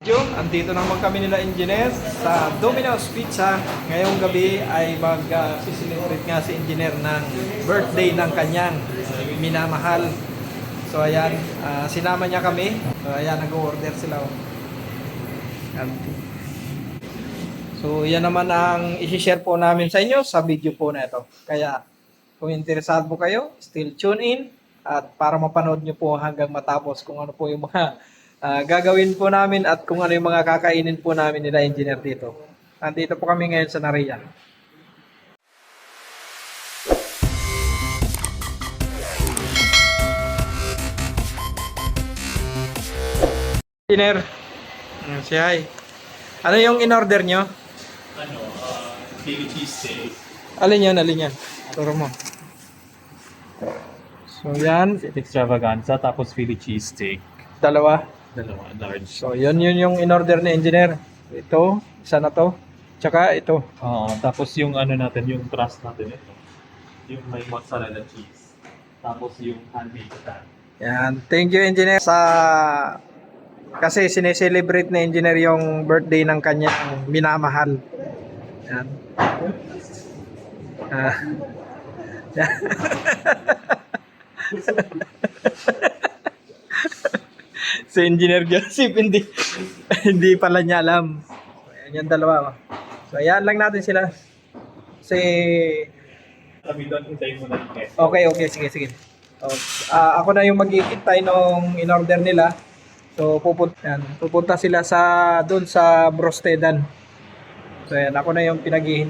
Andito naman kami nila engineer sa Domino's Pizza. Ngayong gabi ay mag-celebrate nga si engineer ng birthday ng kanyang minamahal. So ayan, sinama niya kami. So ayan, nag-order sila. So yan naman ang isi-share po namin sa inyo sa video po na ito. Kaya kung interesado po kayo, still tune in at para mapanood nyo po hanggang matapos kung ano po yung mga gagawin po namin at kung ano yung mga kakainin po namin nila engineer dito. Nandito po kami ngayon sa Narea. Engineer, say hi. Ano yung in-order nyo? Philly cheesesteak. Alin yan, alin yan? Turo mo. So yan, Extravaganza, tapos Philly cheesesteak. dalawa. Dalawa, large. So yun yung in-order ni engineer. Ito, isa na to. Tsaka ito. Oo, tapos yung ano natin, yung crust natin ito. Yung may mozzarella cheese. Tapos yung handmade pan. Yan. Thank you engineer kasi sineselebrate na engineer yung birthday ng kanyang minamahal. Yan. Yan. Si Engineer Joseph hindi pala niya alam. Ayan yung dalawa. So ayan lang natin sila. Si Sabi doon, hintayin mo na yung test. okay, sige. So, ako na yung mag-iintay nung in-order nila. So pupunta sila doon sa Brostedan. So ayan, ako na yung ayan.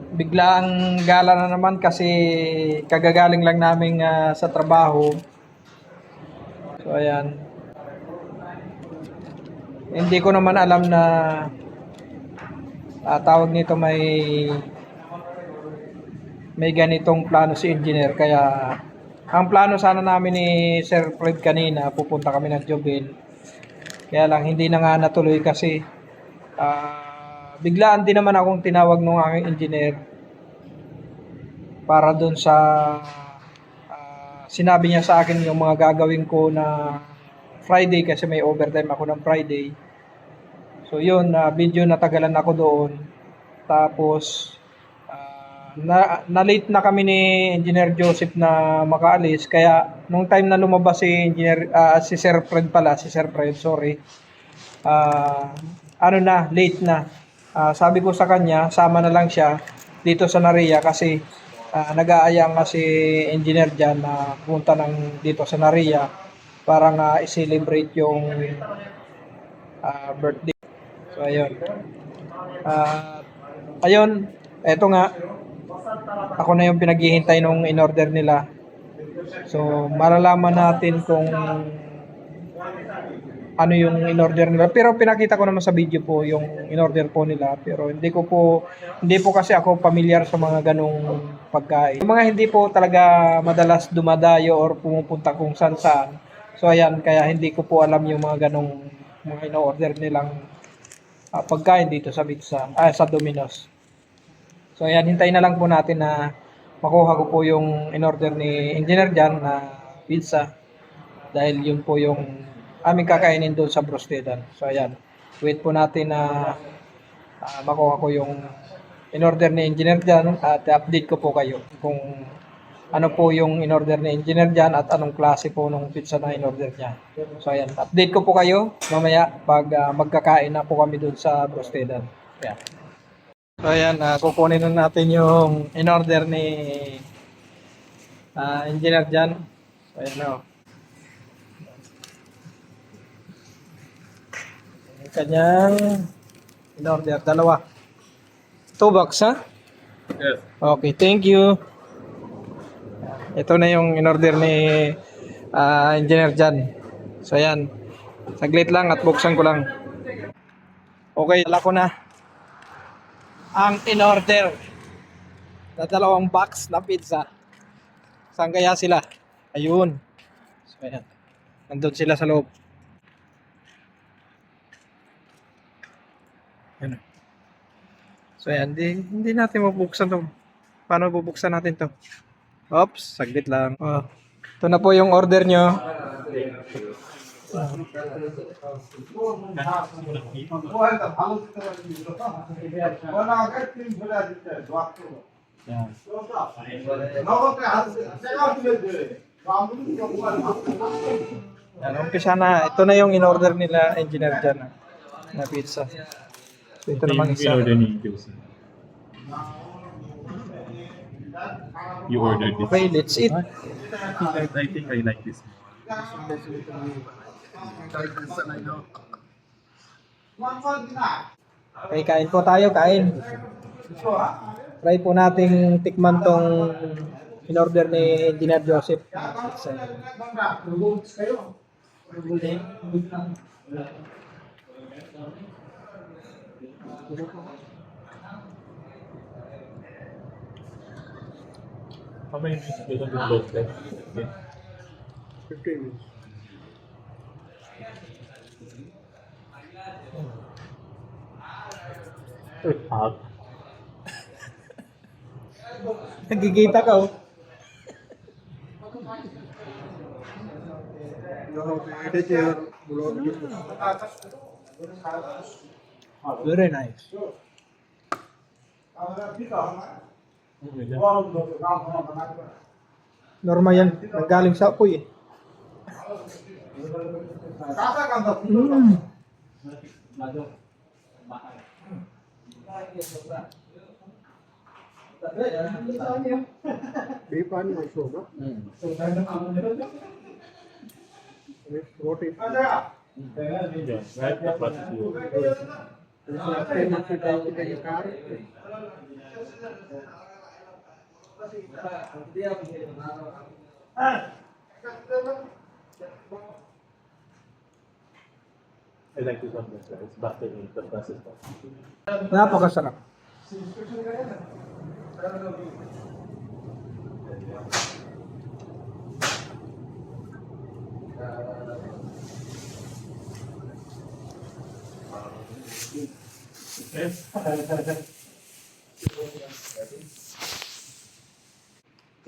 Biglang gala na naman kasi kagagaling lang namin sa trabaho. So ayan. Hindi ko naman alam na tawag nito may ganitong plano si engineer, kaya ang plano sana namin ni Sir Fred kanina, pupunta kami ng Jobel. Kaya lang hindi na nga natuloy kasi biglaan din naman akong tinawag ng aking engineer para doon sa sinabi niya sa akin yung mga gagawin ko na Friday kasi may overtime ako ng Friday. So yun, video natagalan ako doon. Tapos na late na kami ni Engineer Joseph na makaalis, kaya nung time na lumabas si Sir Fred, sorry. Late na. Sabi ko sa kanya, sama na lang siya dito sa Narea kasi nag-aaya nga si engineer dyan na punta dito sa Narea para nga i-celebrate yung birthday. So ayun. Eto nga. Ako na yung pinaghihintay nung in-order nila. So malalaman natin kung ano yung in-order nila. Pero pinakita ko naman sa video po yung in-order po nila. Pero hindi po kasi ako familiar sa mga ganong pagkain. Yung mga hindi po talaga madalas dumadayo or pumupunta kung saan. So ayan, kaya hindi ko po alam yung mga ganong mga in-order nilang pagkain dito sa Domino's. So ayan, hintayin na lang po natin na makuha ko po yung in-order ni Engineer Jan na pizza. Dahil yun po yung aming kakainin doon sa Brostedan. So ayan, wait po natin na makuha ko yung in-order ni Engineer Jan at update ko po kayo kung ano po yung in-order ni Engineer Jan at anong klase po ng pizza na in-order niya. So ayan, update ko po kayo mamaya pag magkakain na po kami doon sa Brostedan. Ayan. So ayan, kukunin na natin yung in-order ni Engineer Jan. So ayan o. Kanyang in-order, dalawa. 2 box, ha? Yes. Okay, thank you. Ito na yung in-order ni Engineer Jan. So ayan, saglit lang at buksan ko lang. Okay, dala ko na ang in-order na 2 box na pizza. Saan kaya sila? Ayun. So ayan, nandun sila sa loob. Ano? So ayan, hindi natin mabuksan to. Paano bubuksan natin to? Oops, saglit lang. Ito na po yung order nyo. Yan. Yan, umpisa na. Ito na yung in-order nila, engineer dyan na pizza. So, ito naman Yung isa. in-order ni Jose. You ordered this. Okay, let's eat. I think I like this. Okay, kain po tayo, kain. Try po nating tikman tong in-order ni Engineer Joseph. How many minutes do you have to load there? 15 minutes. Hot. Nagkikita ka, oh. You have to edit your blog. Very nice. Normal yan. Nanggaling sa apoy, eh. Mm. Beef and mushroom, no? With roti. Yeah, right? That's what it's you. I like this one better. It's better in the process. Napakasarap.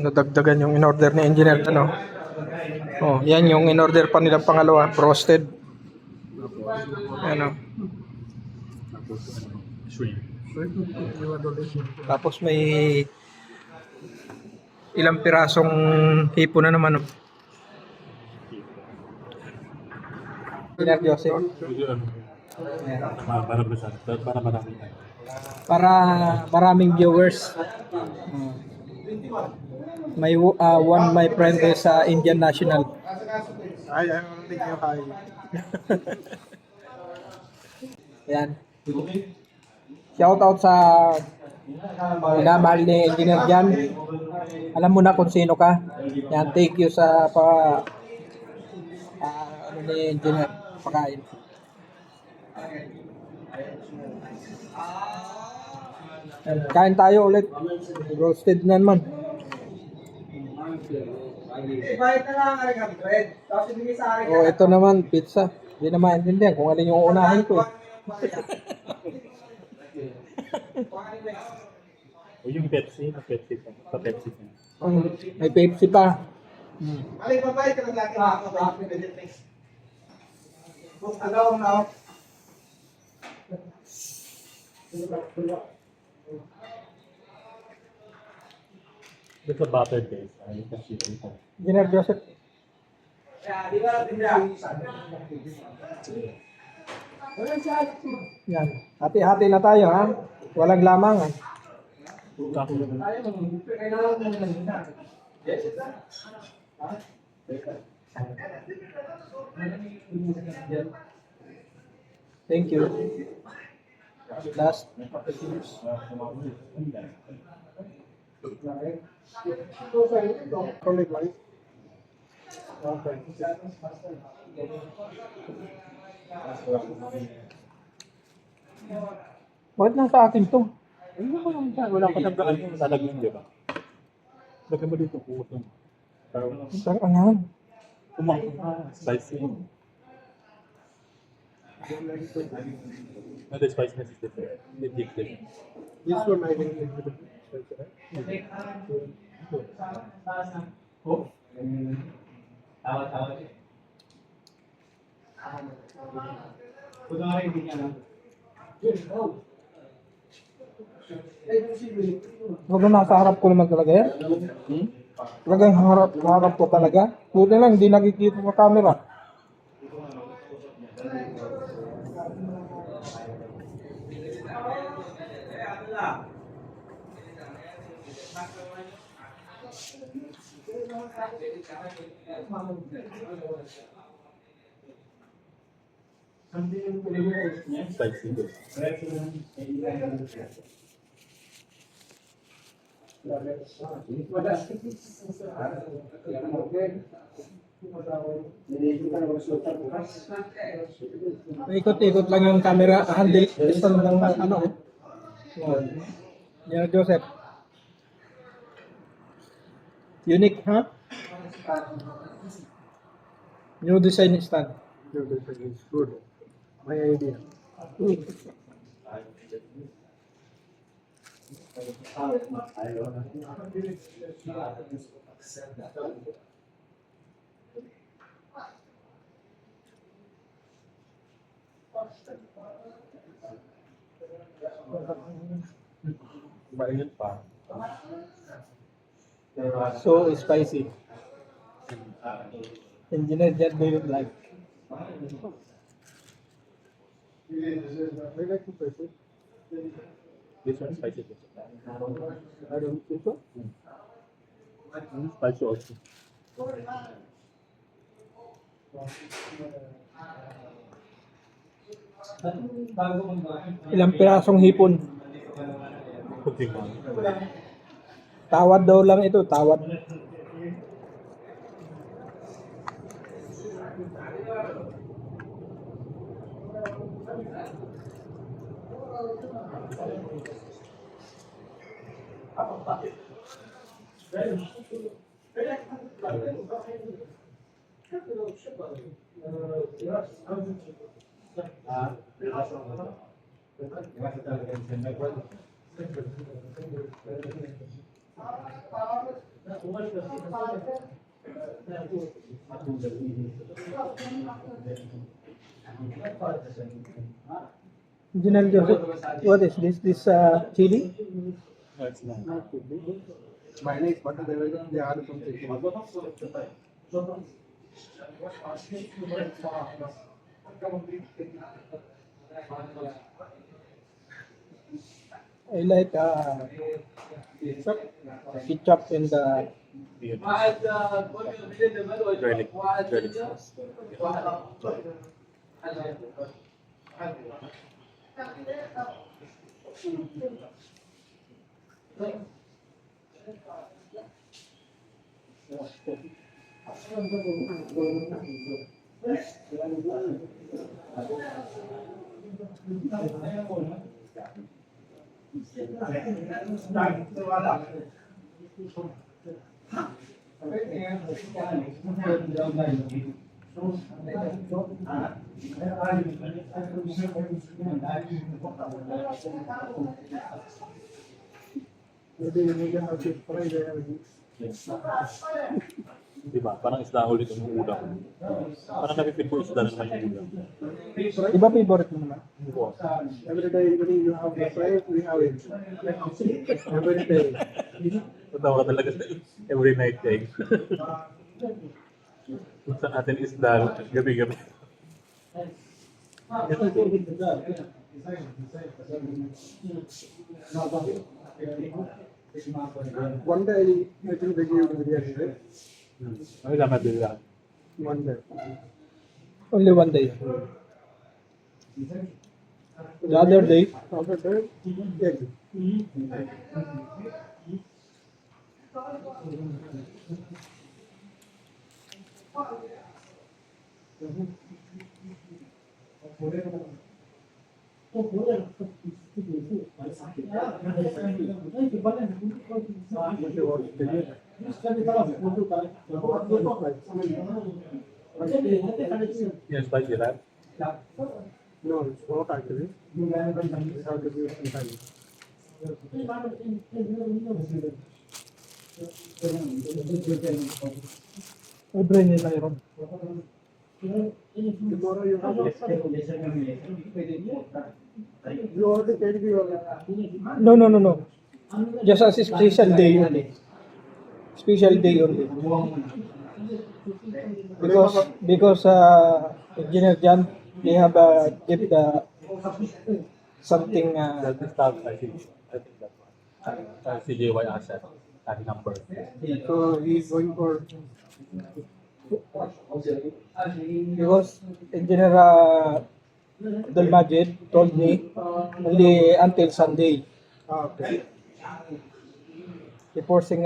Nadagdagan yung in-order ni engineer, ano? Oh, yan yung in-order pa nila pangalawa, roasted. Ano? Shrimp. Tapos may ilang pirasong hipo na naman. Oh. Engineer Joseph. Ayan. Para marami tayo. Para maraming viewers. May one my friend is Indian national. I don't think you high. Yan. Shout out sa minamahal ni Engineer Jan. Alam mo na kung sino ka. Yan, thank you sa ano ni Engineer pakain. Yan, kain tayo ulit. Roasted na naman. Oh, ito naman pizza. Hindi na maintindihan kung alin yung uunahin ko. O yung Pepsi, na Pepsi pa. Sa Pepsi pa. May Pepsi pa. There's a butter base. You can see it. Engineer Joseph. Yan. Hati-hati na tayo, ha? Walang lamangan. Thank you. Last. Only rice. Okay. Bakit lang sa akin to? Wala ka nang gaan yung lalagyan, di ba? Lagyan mo dito po. Isang anghang. Kumakang ka. Spicy. No, the spiciness is different. It gives different. This one I think is the Oh. Sobrang nasa harap ko naman talaga yan. Talagang harap ko talaga. Buti lang, hindi nakikita sa camera. Spicy. Ikot-ikot lang yung camera, handle, stand ng ano. Wow. Yan, Joseph. Unique, ha? New design stand. It's good. My idea. Mainit pa. So spicy. Engineer just do it like. I like to spicy. This one spicy too. I don't think so. Spicy also. Ilang pirasong hipon. Kunting lang. Tawad daw lang ito, tawad. Engineer Joseph, what is this? This chili? No, it's not. Mayonnaise, but they add something. I like ketchup in the Garlic. Garlic sauce. Maybe you can have to fry there. Diba? Parang isda ulit yung ulam. Parang napipil ko isda na naman yung ulam. Iba favorite mo naman. Oo. Every day when you have the fry, we have it. Every day. Tatawa ka talaga sa every night egg. Kung saan atin isda, gabi-gabi. One day, I think they give biryani, right? Ano lang natin lang? One day. Only one day. The other day, After that, egg. Yan, spicy right? No, it's not actually. We have to give some time. Libre nila yun. Tomorrow you have you already paid your No, no, no, no. Just as a special day only. Special day only. Because Engineer Jan, they have give the something That is tab, I think that one. CJY asset, tag number. so he's going for because Engineer Abdul Majid told me only until Sunday. okay. He forcing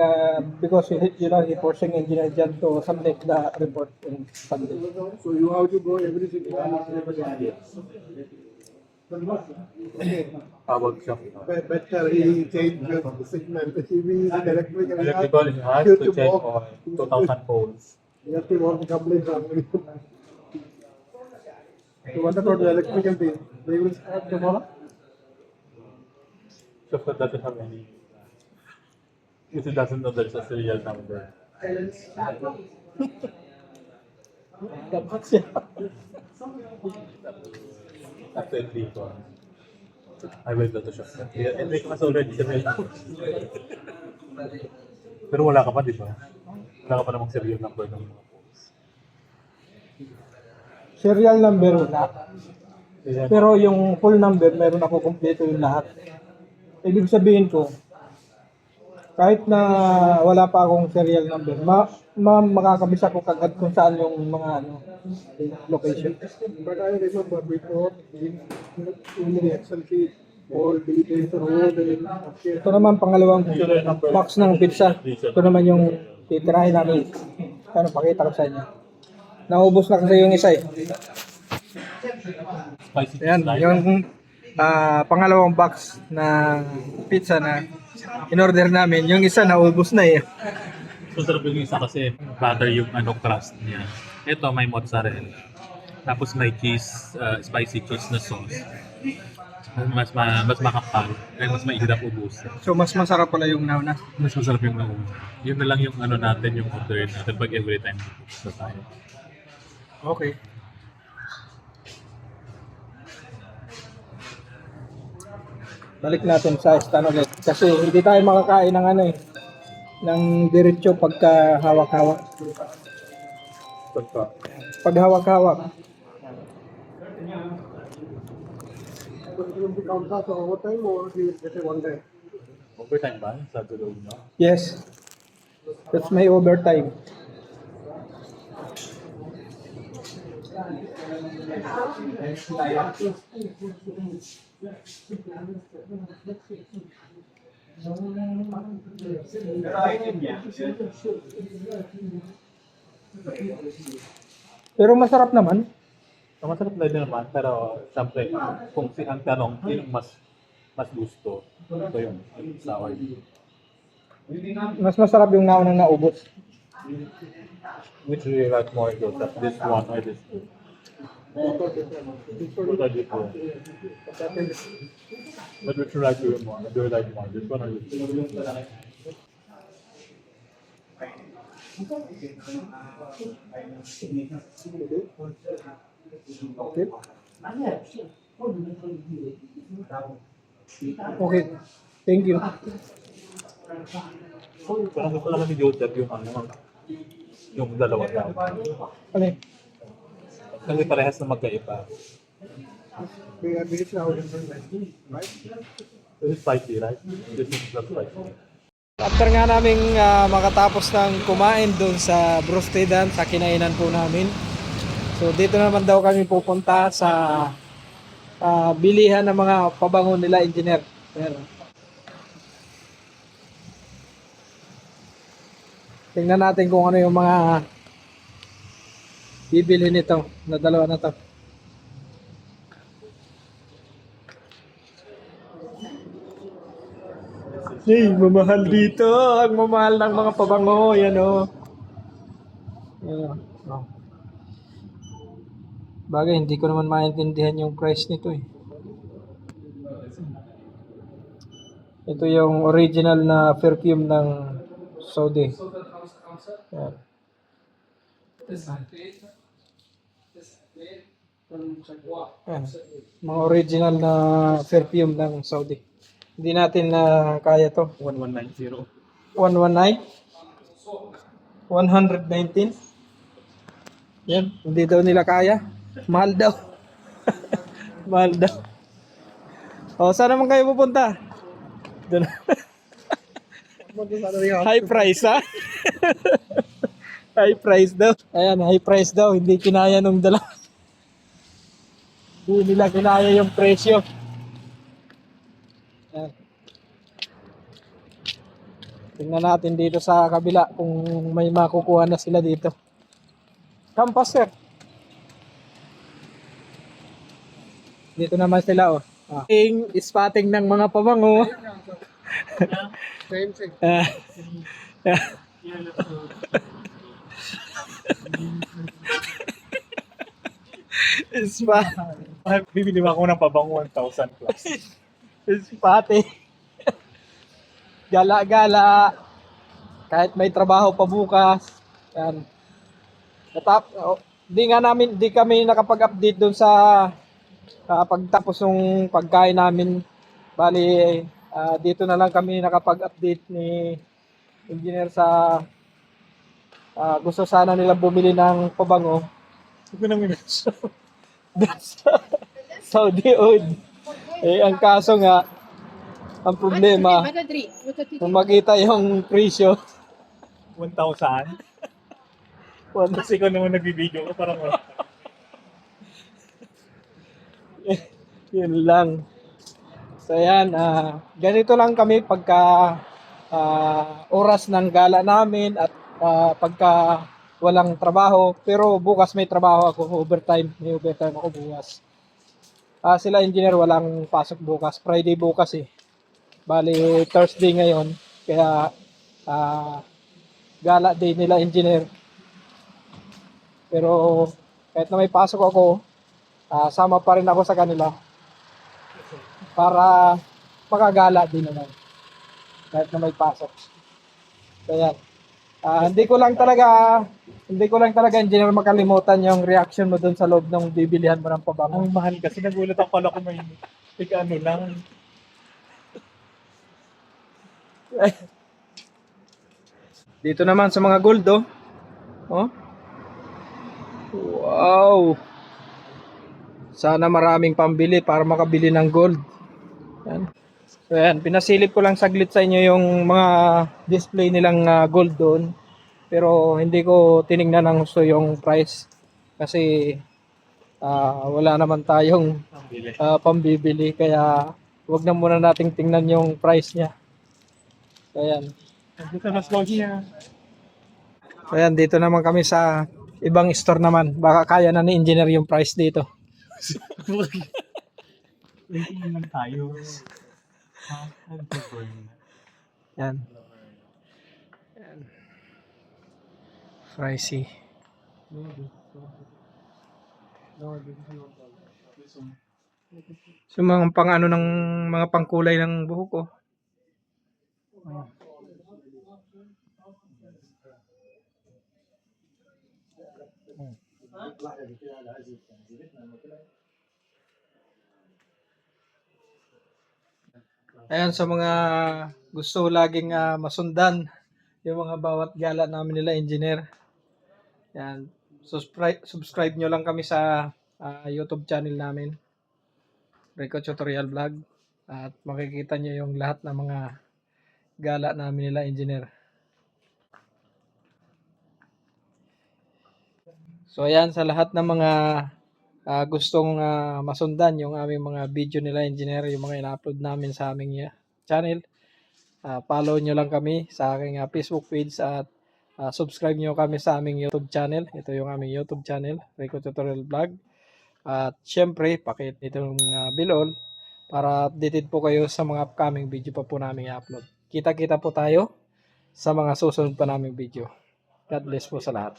because he forcing Engineer Jan to submit the report on Sunday. So you have to go every 6 months. Tawag siya. Better he change the signal. If he is electrical, Electrical, he has you to check walk. on 2,000 volts. You have to walk the complete family. So what about the electrical team? They will start tomorrow? Shopkat doesn't have any, because it doesn't know there's a serial number. Dapat siya. After Enrico, I will go to Shopkat. Enrico has already serial number. Pero wala ka pa, di ba? Wala ka pa namang serial number ng mga phones. Serial number wala. Kaya, Pero yung full number, meron ako kompleto yung lahat. Ibig sabihin ko, kahit na wala pa akong serial number, makakabisa ko kagad kung saan yung mga location. But I remember before in the Excel sheet, all details, road and Ito naman pangalawang box ng pizza. Ito naman yung titirahin namin. Ano, pakita ko sa inyo. Naubos na kasi yung isa eh. spicy Ayan, cheese, right? yung pangalawang box na pizza na in-order namin. Yung isa naubos na eh. So, sarap yung isa kasi butter yung crust niya. Ito, may mozzarella. Tapos may cheese, spicy cheese na sauce. Mas makapal. Kaya mas mahirap ubusin. So mas masarap pala yung nauna. Mas masarap yung nauna. Yun na lang yung natin, yung order natin pag every time pupunta tayo. Okay. Balik natin sa stand ulit. Kasi hindi tayo makakain ng ng diretso pagka hawak-hawak. Pag hawak-hawak. it will be counted as overtime or he will get a one day. Overtime ba? Sa loob nyo? Yes. That's my overtime. Pero masarap naman. So, masarap na din naman, pero siyempre, kung ang tanong, sinong mas gusto, ito yung sour. Mas masarap yung naunang naubos. Which do you like more, Joseph? This one or this two? What are you for? But which do you like more? Do you like more? This one or this two? Okay. Okay. Thank you. Parang gusto lang ni Joseph yung dalawa daw. Ano yun? Kasi parehas na magkaiba. We are based out in front, right? This is spicy, right? This is not spicy. After nga naming makatapos ng kumain doon sa Brostedan, sa kinainan po namin. So dito naman daw kami pupunta sa bilihan ng mga pabango nila, engineer. Pero, tingnan natin kung ano yung mga bibili nito na dalawa na to. Hey, mamahal dito. Ang mamahal ng mga pabango. Yan o. Yan o. Bagay, hindi ko naman maintindihan yung price nito eh. Ito yung original na perfume ng Saudi. Yan. Ayan. Mga original na perfume ng Saudi. Hindi natin na kaya to. 1190. 119? 119? Yan, hindi daw nila kaya. Mahal daw. Mahal daw. O, saan naman kayo pupunta? Doon. High price, ha? High price daw. Ayan, high price daw. Hindi kinaya nung dala. Hindi nila kinaya yung presyo. Ayan. Tingnan natin dito sa kabila kung may makukuha na sila dito. Kampas, sir. Dito naman sila, oh. Spotting ng mga pabango. Same. Ah. Spot. Bibili mo ako ng pabango 1,000 plus. Spotting. Gala-gala. Kahit may trabaho pa bukas. Yan. Di kami nakapag-update doon sa pagtapos ng pagkain namin. Bali, dito na lang kami nakapag-update ni engineer sa gusto sana nila bumili ng pabango. Ito nang minutes. Doon sa Saudi Oud. Ang kaso nga, ang problema, kung makita yung presyo, 1,000? Kasi ikaw naman nagbibideo ko parang yun lang. So yan, ganito lang kami pagka oras ng gala namin at pagka walang trabaho. Pero bukas may trabaho ako, may overtime ako bukas. Sila engineer walang pasok bukas, Friday bukas eh. Bali Thursday ngayon, kaya gala day nila engineer. Pero kahit na may pasok ako, sama pa rin ako sa kanila para makagala din naman kahit na may pasok. Kaya hindi ko lang talaga engineer makalimutan yung reaction mo doon sa loob ng bibilihan mo ng pabango. ang mahal kasi nagulat ako pala kung may ano lang. Dito naman sa mga gold, oh. Oh. Wow. Sana maraming pambili para makabili ng gold. Yan. So yan, pinasilip ko lang saglit sa inyo yung mga display nilang gold doon. Pero hindi ko tiningnan ng gusto yung price kasi wala naman tayong pambibili, kaya wag na muna nating tingnan yung price niya. So yan. Dito na slow niya. So yan, dito naman kami sa ibang store naman. Baka kaya na ni engineer yung price dito. Waiting lang tayo. Yan. Yan. Pricey. So mga pang ano ng mga pangkulay ng buhok ko. Ayan, sa mga gusto laging masundan yung mga bawat gala namin nila engineer. Yan, subscribe nyo lang kami sa YouTube channel namin, Rico Tutorial Vlog, at makikita nyo yung lahat ng mga gala namin nila engineer. So ayan, sa lahat ng mga gustong masundan yung aming mga video nila engineer, yung mga ina-upload namin sa aming channel, follow nyo lang kami sa aking Facebook page at subscribe nyo kami sa aming YouTube channel. Ito yung aming YouTube channel, Rico Tutorial Vlog. At syempre, pakihit nitong bell all para updated po kayo sa mga upcoming video pa po namin i-upload. Kita-kita po tayo sa mga susunod pa naming video. God bless po sa lahat.